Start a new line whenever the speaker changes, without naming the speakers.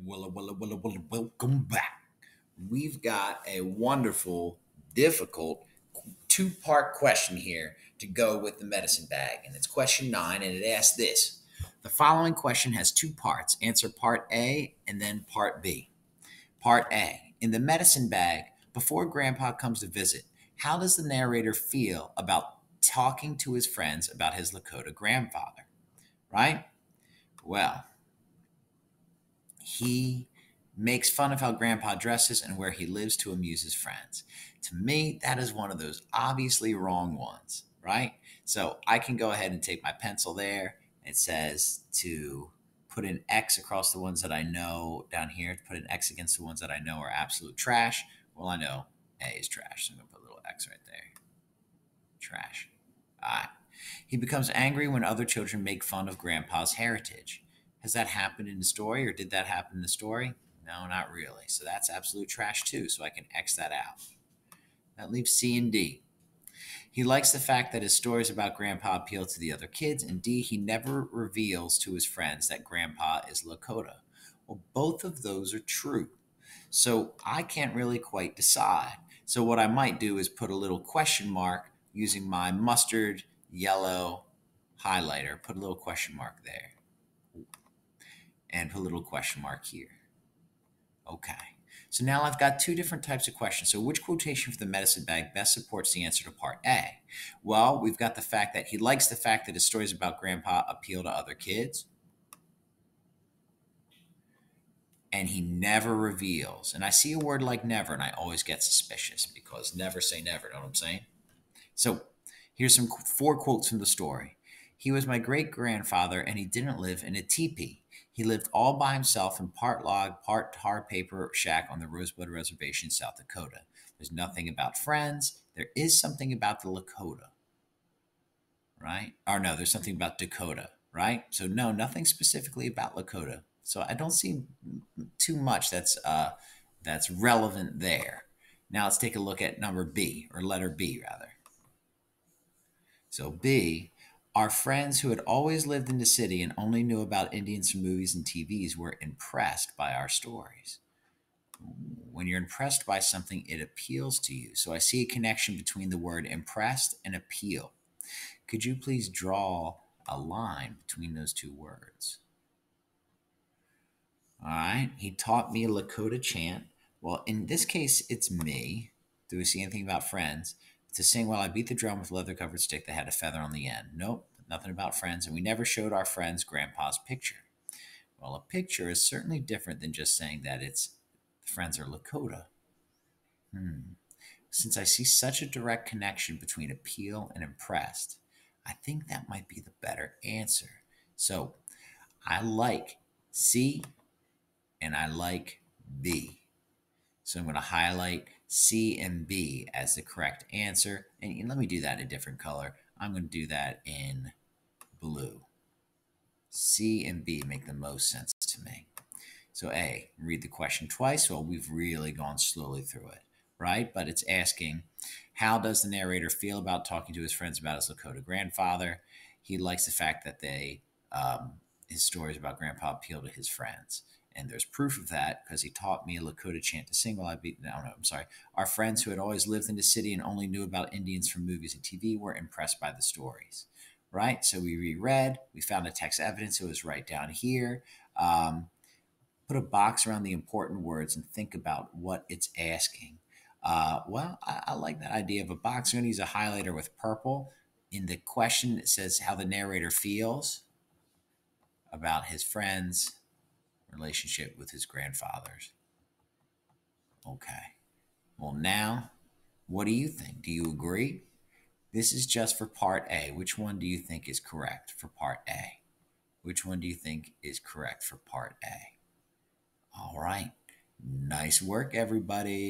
Welcome back. We've got a wonderful, difficult two-part question here to go with the medicine bag. And it's question 9, and it asks this. The following question has two parts. Answer part A and then part B. Part A. In the medicine bag, before Grandpa comes to visit, how does the narrator feel about talking to his friends about his Lakota grandfather? Right? Well, he makes fun of how grandpa dresses and where he lives to amuse his friends. To me, that is one of those obviously wrong ones, right? So I can go ahead and take my pencil there. It says to put an X across the ones that I know down here, to put an X against the ones that I know are absolute trash. Well, I know A is trash, so I'm going to put a little X right there. Trash. All right. He becomes angry when other children make fun of grandpa's heritage. Has that happened in the story, or did that happen in the story? No, not really. So that's absolute trash too. So I can X that out. That leaves C and D. He likes the fact that his stories about grandpa appeal to the other kids, and D, he never reveals to his friends that grandpa is Lakota. Well, both of those are true. So I can't really quite decide. So what I might do is put a little question mark using my mustard yellow highlighter. Put a little question mark there. And put a little question mark here. Okay. So now I've got two different types of questions. So which quotation for the medicine bag best supports the answer to part A? Well, we've got the fact that he likes the fact that his stories about grandpa appeal to other kids. And he never reveals. And I see a word like never, and I always get suspicious because never say never. Know what I'm saying? So here's some 4 quotes from the story. He was my great grandfather, and he didn't live in a teepee. He lived all by himself in part log, part tar paper shack on the Rosebud Reservation, South Dakota. There's nothing about friends. There is something about the Lakota, right? Or no, there's something about Dakota, right? So no, nothing specifically about Lakota. So I don't see too much that's relevant there. Now let's take a look at number B, or letter B rather. So B, our friends who had always lived in the city and only knew about Indians from movies and TVs were impressed by our stories. When you're impressed by something, it appeals to you. So I see a connection between the word impressed and appeal. Could you please draw a line between those two words? All right. He taught me a Lakota chant. Well, in this case, it's me. Do we see anything about friends? To sing while I beat the drum with a leather-covered stick that had a feather on the end. Nope, nothing about friends. And we never showed our friends grandpa's picture. Well, a picture is certainly different than just saying that it's friends are Lakota. Since I see such a direct connection between appeal and impressed, I think that might be the better answer. So I like C and I like B. So I'm going to highlight C and B as the correct answer. And let me do that in a different color. I'm going to do that in blue. C and B make the most sense to me. So A, read the question twice. Well, we've really gone slowly through it, right? But it's asking, how does the narrator feel about talking to his friends about his Lakota grandfather? He likes the fact that his stories about grandpa appeal to his friends. And there's proof of that because he taught me a Lakota chant to sing while I beat. No, I'm sorry. Our friends who had always lived in the city and only knew about Indians from movies and TV were impressed by the stories, right? So we reread. We found the text evidence. It was right down here. Put a box around the important words and think about what it's asking. I like that idea of a box. I'm going to use a highlighter with purple. In the question, it says how the narrator feels about his friends' relationship with his grandfathers. Okay. Well, now, what do you think? Do you agree? This is just for part A. Which one do you think is correct for part A? Which one do you think is correct for part A? All right. Nice work, everybody.